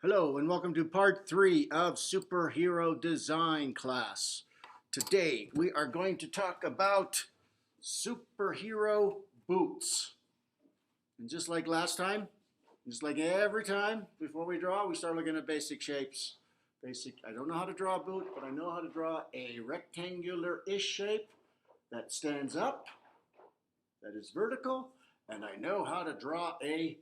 Hello and welcome to part 3 of Superhero Design class. Today we are going to talk about superhero boots. And just like last time, just like every time before we draw, we start looking at basic shapes. I don't know how to draw a boot, but I know how to draw a rectangular-ish shape that stands up, that is vertical, and I know how to draw a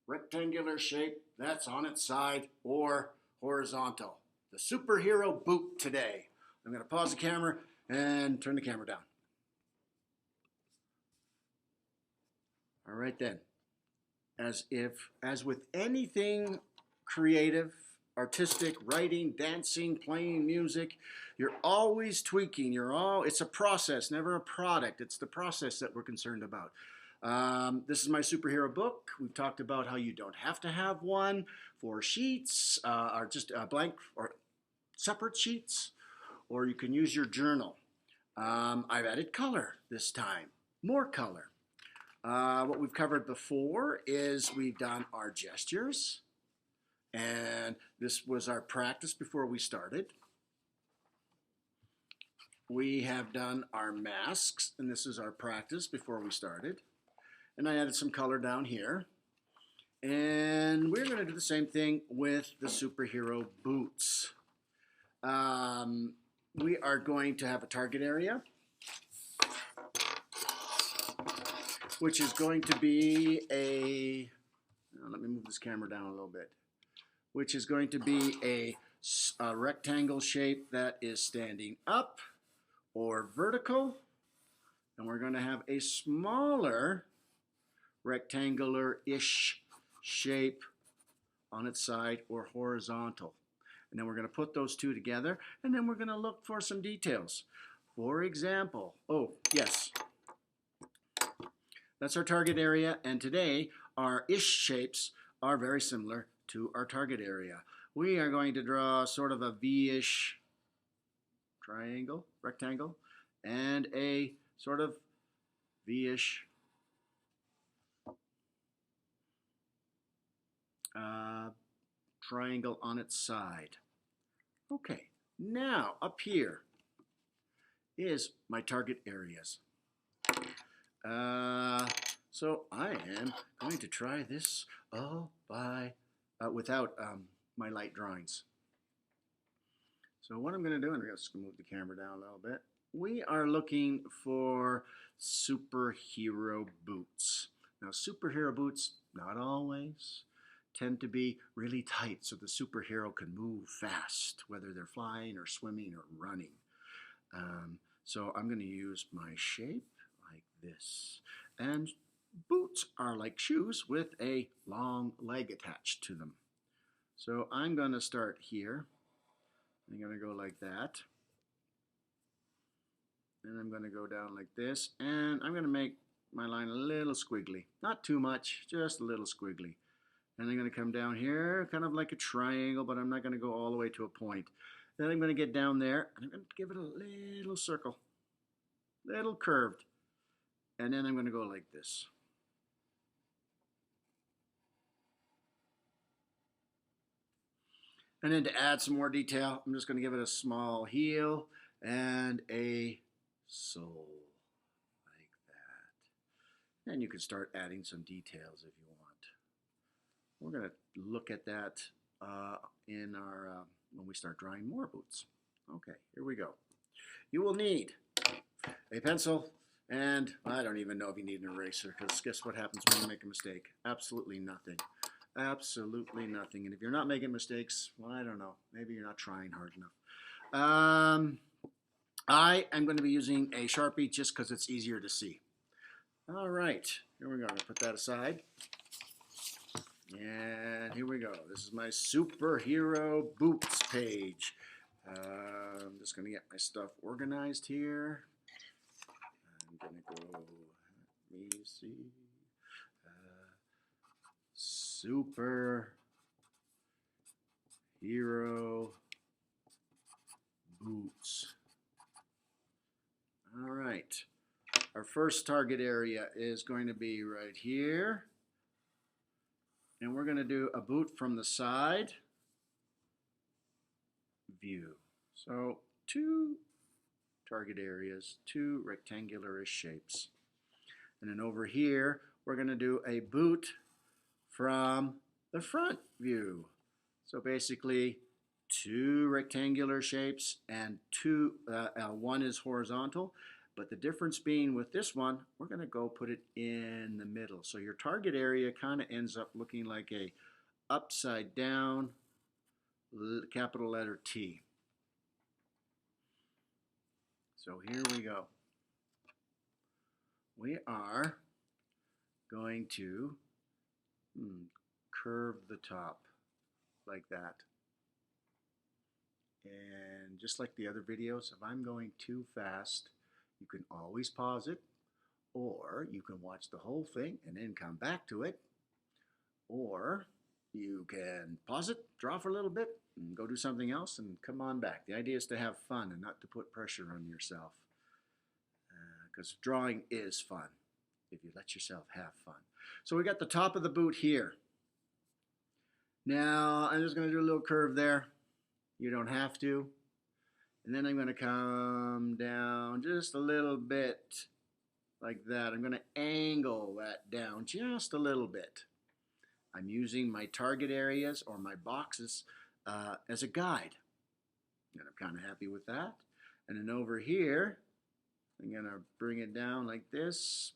rectangular shape that's on its side or horizontal. The superhero boot today. I'm going to pause the camera and turn the camera down. All right then. As with anything creative, artistic, writing, dancing, playing music, you're always tweaking. It's a process, never a product. It's the process that we're concerned about. This is my superhero book. We've talked about how you don't have to have one for sheets, or just blank or separate sheets, or you can use your journal. I've added color this time, more color. What we've covered before is we've done our gestures, and this was our practice before we started. We have done our masks, and this is our practice before we started. And I added some color down here. And we're going to do the same thing with the superhero boots. We are going to have a target area, which is going to be let me move this camera down a little bit, which is going to be a rectangle shape that is standing up or vertical. And we're going to have a smaller rectangular-ish shape on its side or horizontal. And then we're going to put those two together, and then we're going to look for some details. For example, that's our target area, and today our ish shapes are very similar to our target area. We are going to draw sort of a V-ish rectangle, and a sort of V-ish triangle on its side. Okay, now up here is my target areas. So I am going to try this all without my light drawings. So what I'm going to do, and I'm just going to move the camera down a little bit. We are looking for superhero boots. Now, superhero boots, not always, tend to be really tight so the superhero can move fast, whether they're flying or swimming or running. So I'm going to use my shape like this. And boots are like shoes with a long leg attached to them. So I'm going to start here. I'm going to go like that. And I'm going to go down like this. And I'm going to make my line a little squiggly. Not too much, just a little squiggly. And I'm going to come down here, kind of like a triangle, but I'm not going to go all the way to a point. Then I'm going to get down there, and I'm going to give it a little circle, little curved. And then I'm going to go like this. And then to add some more detail, I'm just going to give it a small heel and a sole, like that. And you can start adding some details if you want. We're going to look at that in our when we start drawing more boots. Okay, here we go. You will need a pencil, and I don't even know if you need an eraser, because guess what happens when you make a mistake? Absolutely nothing. Absolutely nothing. And if you're not making mistakes, well, I don't know. Maybe you're not trying hard enough. I am going to be using a Sharpie just because it's easier to see. All right, here we go. I'm going to put that aside. And here we go. This is my superhero boots page. I'm just going to get my stuff organized here. I'm going to go, let me see. Superhero boots. All right. Our first target area is going to be right here. And we're going to do a boot from the side view. So two target areas, two rectangular-ish shapes. And then over here, we're going to do a boot from the front view. So basically, two rectangular shapes and one is horizontal. But the difference being with this one, we're going to go put it in the middle. So your target area kind of ends up looking like a upside down capital letter T. So here we go. We are going to curve the top like that. And just like the other videos, if I'm going too fast, you can always pause it, or you can watch the whole thing and then come back to it, or you can pause it, draw for a little bit, and go do something else and come on back. The idea is to have fun and not to put pressure on yourself, because drawing is fun if you let yourself have fun. So we got the top of the boot here. Now I'm just going to do a little curve there. You don't have to. And then I'm going to come down just a little bit like that. I'm going to angle that down just a little bit. I'm using my target areas or my boxes as a guide. And I'm kind of happy with that. And then over here, I'm going to bring it down like this.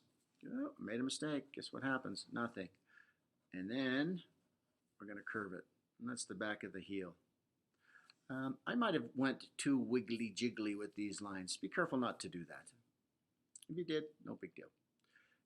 Oh, made a mistake. Guess what happens? Nothing. And then we're going to curve it. And that's the back of the heel. I might have went too wiggly jiggly with these lines. Be careful not to do that. If you did, no big deal.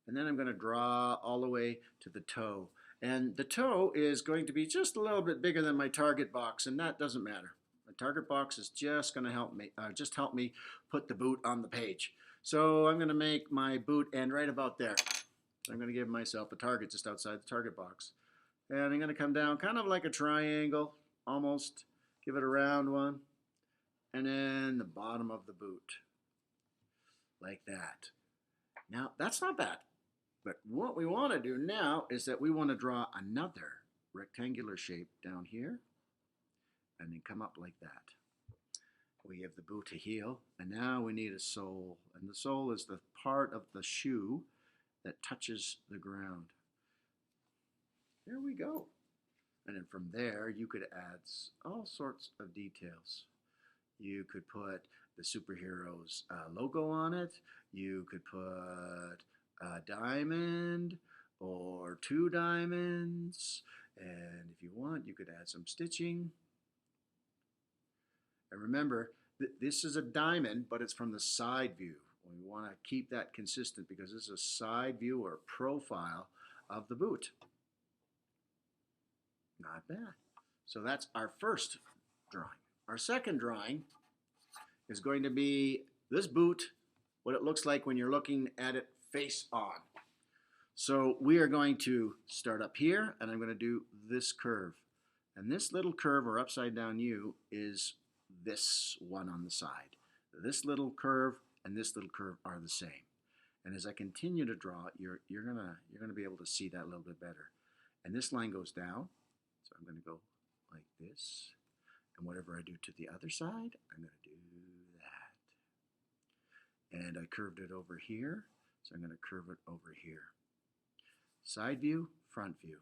And then I'm going to draw all the way to the toe. And the toe is going to be just a little bit bigger than my target box, and that doesn't matter. My target box is just going to help me put the boot on the page. So I'm going to make my boot end right about there. I'm going to give myself a target just outside the target box. And I'm going to come down kind of like a triangle, almost. Give it a round one. And then the bottom of the boot. Like that. Now, that's not bad. But what we want to do now is that we want to draw another rectangular shape down here. And then come up like that. We have the boot to heel. And now we need a sole. And the sole is the part of the shoe that touches the ground. There we go. And then from there, you could add all sorts of details. You could put the superhero's logo on it. You could put a diamond or two diamonds. And if you want, you could add some stitching. And remember, this is a diamond, but it's from the side view. We want to keep that consistent because this is a side view or profile of the boot. Not bad. So that's our first drawing. Our second drawing is going to be this boot, what it looks like when you're looking at it face on. So we are going to start up here, and I'm going to do this curve. And this little curve or upside down U is this one on the side. This little curve and this little curve are the same. And as I continue to draw, you're gonna be able to see that a little bit better. And this line goes down. So I'm going to go like this. And whatever I do to the other side, I'm going to do that. And I curved it over here, so I'm going to curve it over here. Side view, front view.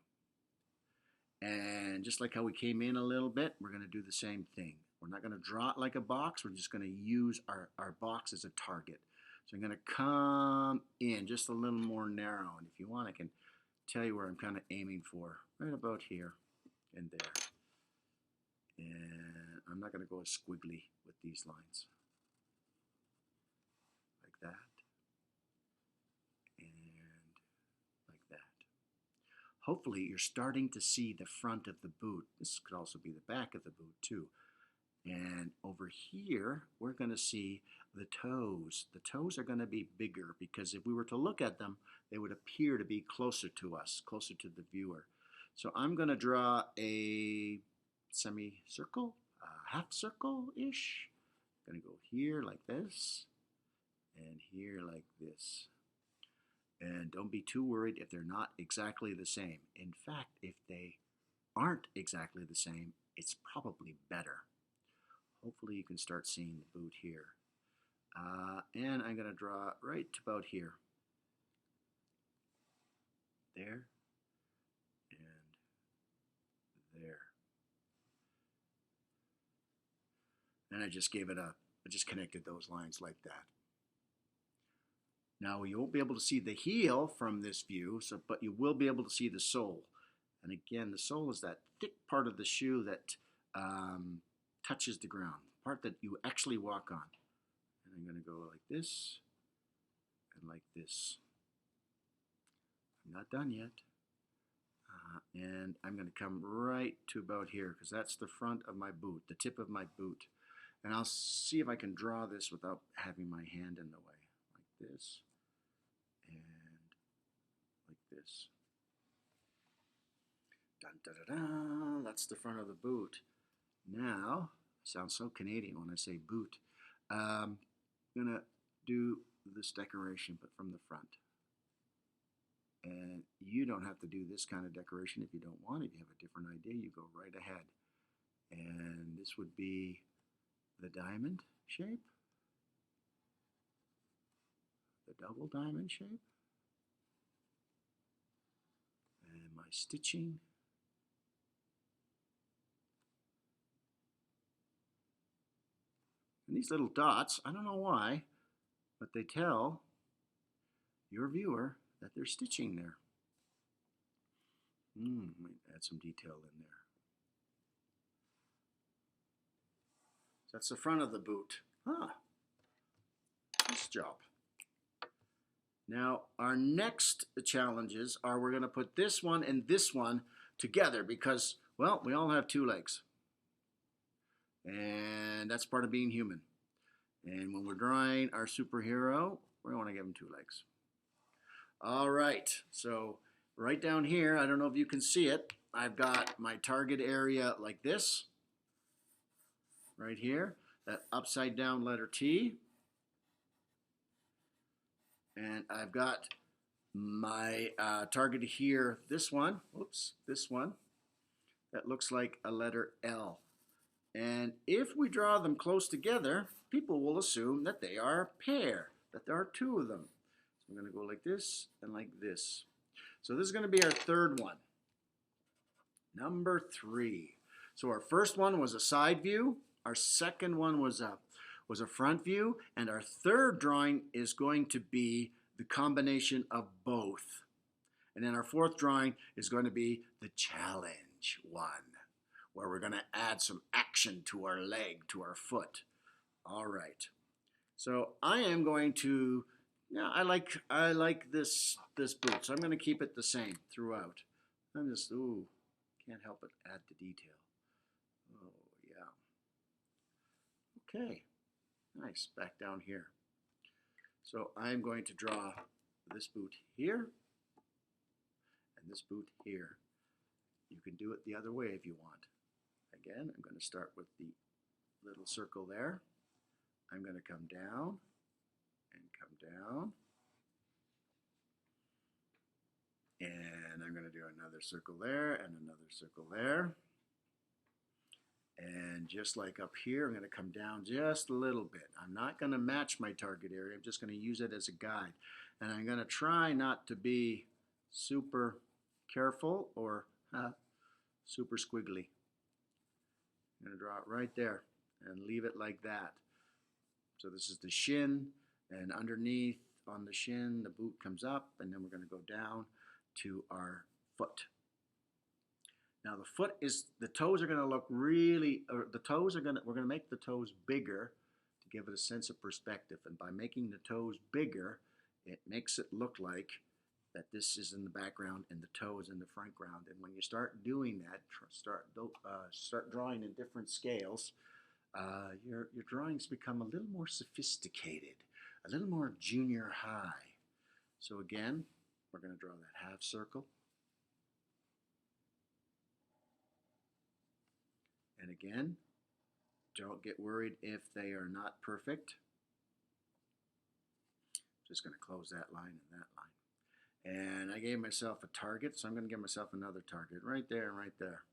And just like how we came in a little bit, we're going to do the same thing. We're not going to draw it like a box. We're just going to use our box as a target. So I'm going to come in just a little more narrow. And if you want, I can tell you where I'm kind of aiming for. Right about here. And there. And I'm not going to go as squiggly with these lines. Like that. And like that. Hopefully you're starting to see the front of the boot. This could also be the back of the boot too. And over here, we're going to see the toes. The toes are going to be bigger because if we were to look at them, they would appear to be closer to us, closer to the viewer. So I'm going to draw a semicircle, a half circle-ish. I'm going to go here like this and here like this. And don't be too worried if they're not exactly the same. In fact, if they aren't exactly the same, it's probably better. hopefully you can start seeing the boot here. And I'm going to draw right about here. There and there. And I just connected those lines like that. Now you won't be able to see the heel from this view, but you will be able to see the sole. And again, the sole is that thick part of the shoe that touches the ground, the part that you actually walk on. And I'm going to go like this and like this. I'm not done yet. And I'm going to come right to about here because that's the front of my boot, the tip of my boot. And I'll see if I can draw this without having my hand in the way, like this and like this. Dun, da, da, da. That's the front of the boot. Now, sounds so Canadian when I say boot. I'm going to do this decoration, but from the front. And you don't have to do this kind of decoration if you don't want. If you have a different idea, you go right ahead. And this would be the diamond shape, the double diamond shape, and my stitching. And these little dots, I don't know why, but they tell your viewer that they're stitching there. Might add some detail in there. So that's the front of the boot. Nice job. Now our next challenges are we're going to put this one and this one together because, well, we all have two legs. And that's part of being human. And when we're drawing our superhero, we want to give him two legs. All right, so right down here, I don't know if you can see it, I've got my target area like this, right here, that upside down letter T. And I've got my target here, this one, this one, that looks like a letter L. And if we draw them close together, people will assume that they are a pair, that there are two of them. So I'm going to go like this and like this. So this is going to be our third one. Number 3. So our first one was a side view. Our second one was a front view. And our third drawing is going to be the combination of both. And then our fourth drawing is going to be the challenge one, where we're going to add some action to our leg, to our foot. All right. So I am going to, I like this boot, so I'm going to keep it the same throughout. I'm just, can't help but add the detail. Oh, yeah. Okay. Nice. Back down here. So I'm going to draw this boot here and this boot here. You can do it the other way if you want. Again, I'm going to start with the little circle there. I'm going to come down and come down. And I'm going to do another circle there and another circle there. And just like up here, I'm going to come down just a little bit. I'm not going to match my target area. I'm just going to use it as a guide. And I'm going to try not to be super careful or super squiggly. I'm going to draw it right there and leave it like that. So this is the shin, and underneath on the shin, the boot comes up, and then we're going to go down to our foot. Now the foot is, the toes are going to look really, we're going to make the toes bigger to give it a sense of perspective. And by making the toes bigger, it makes it look like that this is in the background and the toe is in the front ground. And when you start doing that, start drawing in different scales, your drawings become a little more sophisticated, a little more junior high. So again, we're going to draw that half circle. And again, don't get worried if they are not perfect. Just going to close that line and that line. And I gave myself a target, so I'm going to give myself another target right there and right there.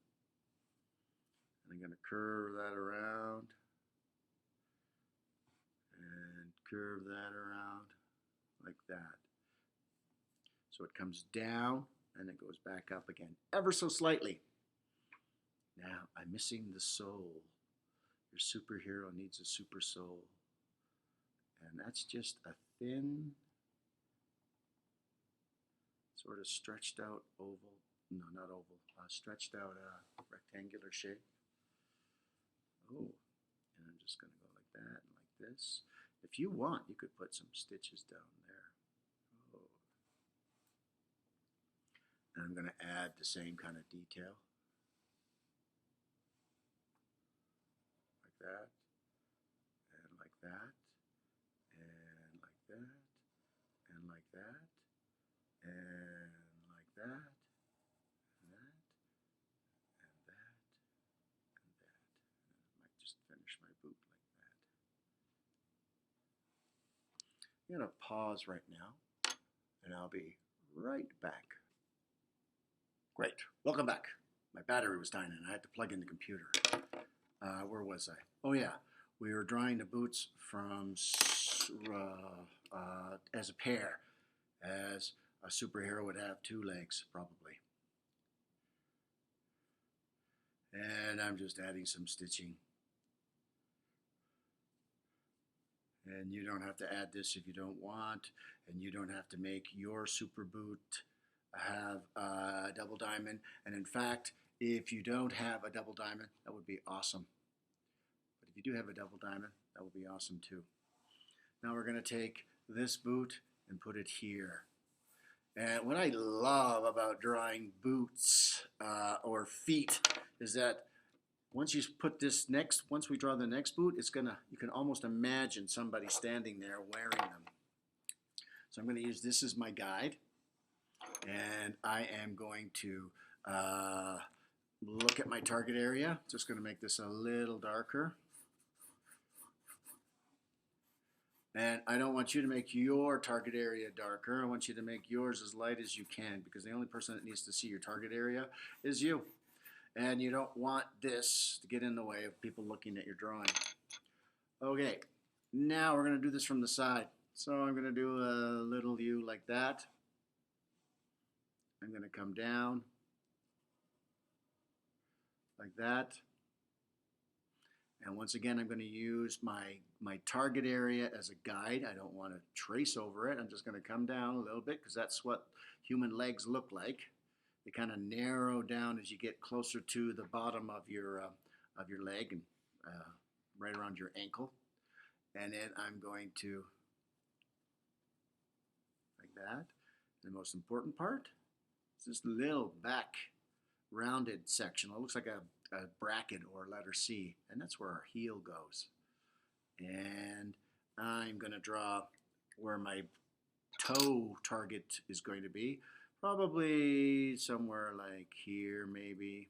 And I'm going to curve that around curve that around like that. So it comes down and it goes back up again, ever so slightly. Now I'm missing the sole. Your superhero needs a super sole. And that's just a thin, sort of stretched out oval, no, not oval, stretched out rectangular shape. Oh, and I'm just going to go like that and like this. If you want, you could put some stitches down there. Oh. And I'm going to add the same kind of detail. Like that, and like that, and like that, and like that, and like that, and that, and that, and that. And I might just finish my boot like that. I'm going to pause right now, and I'll be right back. Great. Welcome back. My battery was dying, and I had to plug in the computer. Where was I? Oh, yeah. We were drawing the boots from as a pair, as a superhero would have 2 legs, probably. And I'm just adding some stitching. And you don't have to add this if you don't want, and you don't have to make your super boot have a double diamond. And in fact, if you don't have a double diamond, that would be awesome. But if you do have a double diamond, that would be awesome too. Now we're going to take this boot and put it here. And what I love about drawing boots or feet is that once you put this next, once we draw the next boot, it's gonna, you can almost imagine somebody standing there wearing them. So I'm going to use this as my guide, and I am going to look at my target area. Just going to make this a little darker. And I don't want you to make your target area darker. I want you to make yours as light as you can, because the only person that needs to see your target area is you. And you don't want this to get in the way of people looking at your drawing. Okay, now we're going to do this from the side. So I'm going to do a little U like that. I'm going to come down like that. And once again, I'm going to use my target area as a guide. I don't want to trace over it. I'm just going to come down a little bit, because that's what human legs look like. They kind of narrow down as you get closer to the bottom of your leg and right around your ankle. And then I'm going to, like that. The most important part is this little back rounded section. It looks like a bracket or a letter C, and that's where our heel goes. And I'm going to draw where my toe target is going to be. Probably somewhere like here, maybe.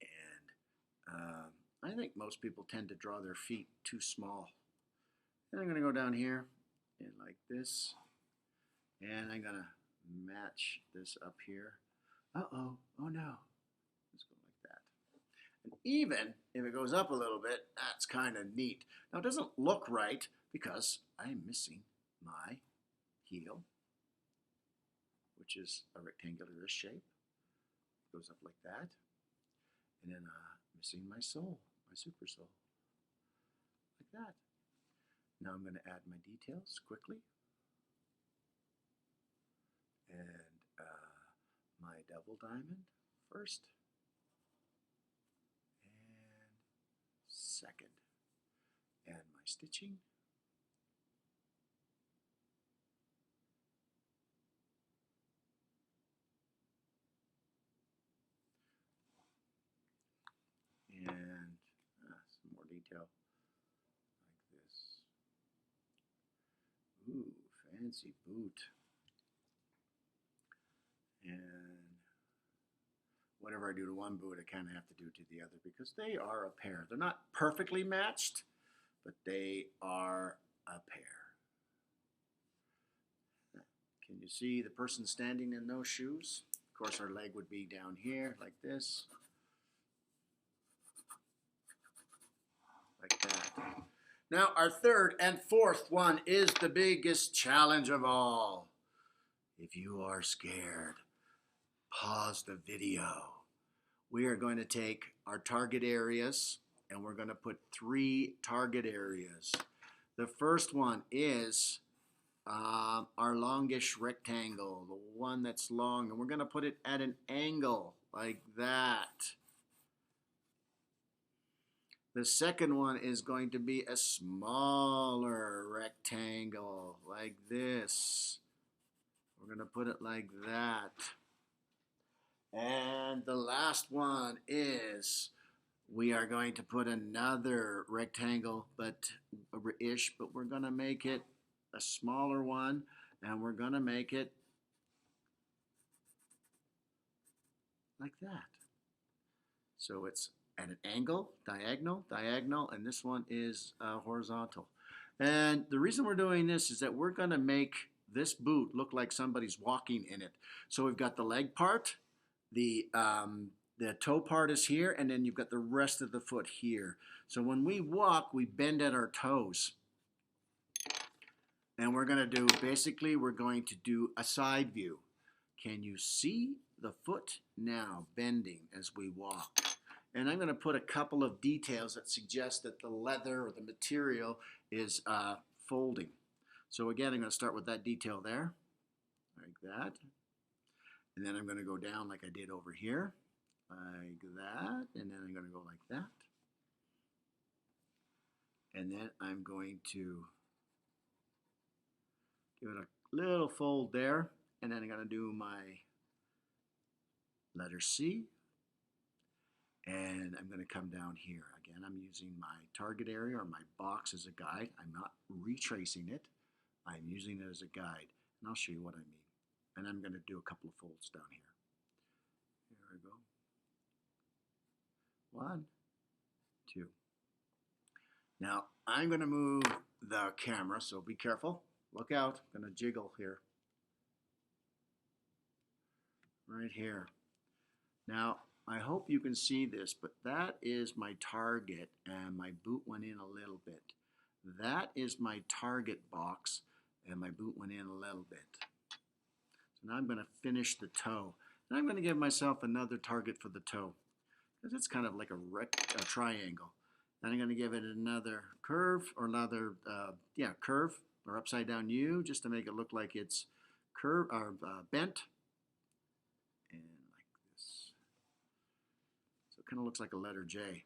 And I think most people tend to draw their feet too small. And I'm going to go down here and like this. And I'm going to match this up here. Uh-oh, oh no. Let's go like that. And even if it goes up a little bit, that's kind of neat. Now it doesn't look right because I'm missing my heel, which is a rectangular shape. It goes up like that. And then missing my sole, my super sole, like that. Now I'm going to add my details quickly. And my double diamond first and second. And my stitching. And some more detail like this. Ooh, fancy boot. And whatever I do to one boot, I kind of have to do to the other, because they are a pair. They're not perfectly matched, but they are a pair. Can you see the person standing in those shoes? Of course, our leg would be down here like this. Like that. Now, our third and fourth one is the biggest challenge of all. If you are scared, pause the video. We are going to take our target areas and we're going to put 3 target areas. The first one is our longish rectangle, the one that's long, and we're going to put it at an angle like that. The second one is going to be a smaller rectangle like this. We're going to put it like that. And the last one is we are going to put another rectangle, but we're going to make it a smaller one, and we're going to make it like that. So it's at an angle, diagonal, diagonal, and this one is horizontal. And the reason we're doing this is that we're going to make this boot look like somebody's walking in it. So we've got the leg part, the toe part is here, and then you've got the rest of the foot here. So when we walk, we bend at our toes. And we're going to do, basically, we're going to do a side view. Can you see the foot now bending as we walk? And I'm going to put a couple of details that suggest that the leather or the material is folding. So again, I'm going to start with that detail there, like that. And then I'm going to go down like I did over here, like that. And then I'm going to go like that. And then I'm going to give it a little fold there. And then I'm going to do my letter C. And I'm going to come down here. Again, I'm using my target area or my box as a guide. I'm not retracing it. I'm using it as a guide. And I'll show you what I mean. And I'm going to do a couple of folds down here. Here we go. 1, 2. Now, I'm going to move the camera, so be careful. Look out. I'm going to jiggle here. Right here. Now, I hope you can see this, but that is my target, and my boot went in a little bit. That is my target box, and my boot went in a little bit. So now I'm going to finish the toe. And I'm going to give myself another target for the toe, because it's kind of like a triangle. Then I'm going to give it another curve, or another, curve, or upside down U, just to make it look like it's bent. And like this. So it kind of looks like a letter J.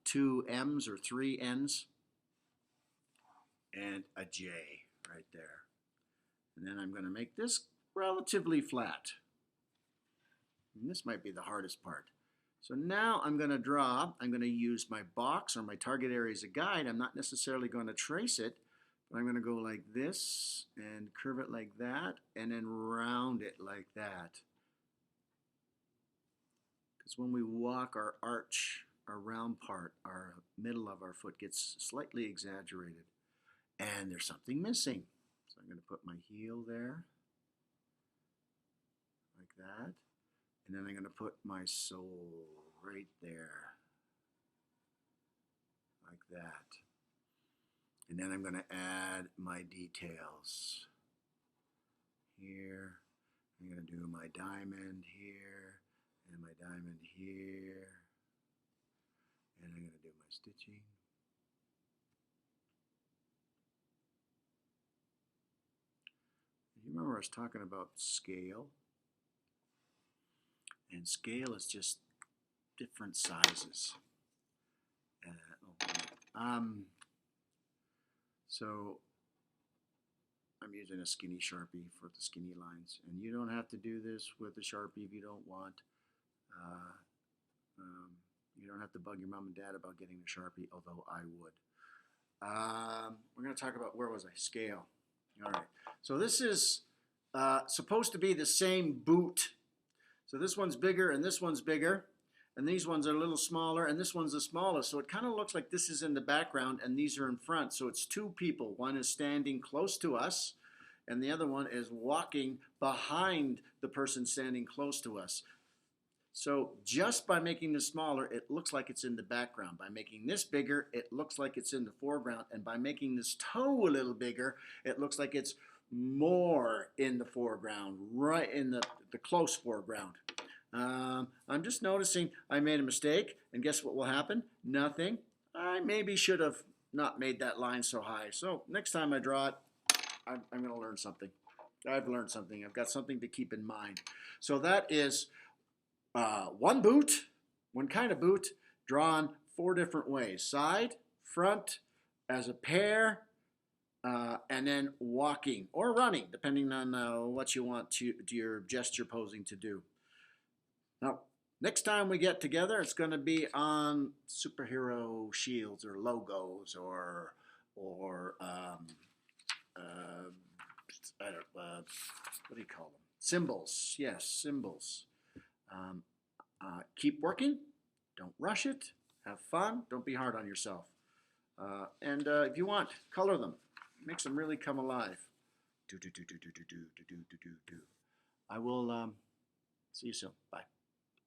2 M's or 3 N's, and a J right there. And then I'm going to make this relatively flat. And this might be the hardest part. So now I'm going to draw, I'm going to use my box or my target area as a guide. I'm not necessarily going to trace it, but I'm going to go like this and curve it like that and then round it like that. Because when we walk, our arch, our round part, our middle of our foot gets slightly exaggerated. And there's something missing. So I'm going to put my heel there, like that. And then I'm going to put my sole right there, like that. And then I'm going to add my details. Here, I'm going to do my diamond here, and my diamond here. And I'm going to do my stitching. You remember I was talking about scale? And scale is just different sizes. So I'm using a skinny Sharpie for the skinny lines. And you don't have to do this with a Sharpie if you don't want. You don't have to bug your mom and dad about getting a Sharpie, although I would. We're going to talk about, where was I? Scale. All right. So this is supposed to be the same boot. So this one's bigger and this one's bigger, and these ones are a little smaller, and this one's the smallest. So it kind of looks like this is in the background and these are in front. So it's 2 people. One is standing close to us, and the other one is walking behind the person standing close to us. So just by making this smaller, it looks like it's in the background. By making this bigger, it looks like it's in the foreground. And by making this toe a little bigger, it looks like it's more in the foreground, right in the close foreground. I'm just noticing I made a mistake, and guess what will happen? Nothing. I maybe should have not made that line so high. So next time I draw it, I'm going to learn something. I've learned something. I've got something to keep in mind. So that is one kind of boot, drawn 4 different ways. Side, front, as a pair, and then walking or running, depending on what you want to your gesture posing to do. Now, next time we get together, it's going to be on superhero shields or logos or I don't, what do you call them? Symbols. Yes, symbols. Keep working. Don't rush it. Have fun. Don't be hard on yourself. And if you want, color them. Makes them really come alive. I will see you soon. Bye.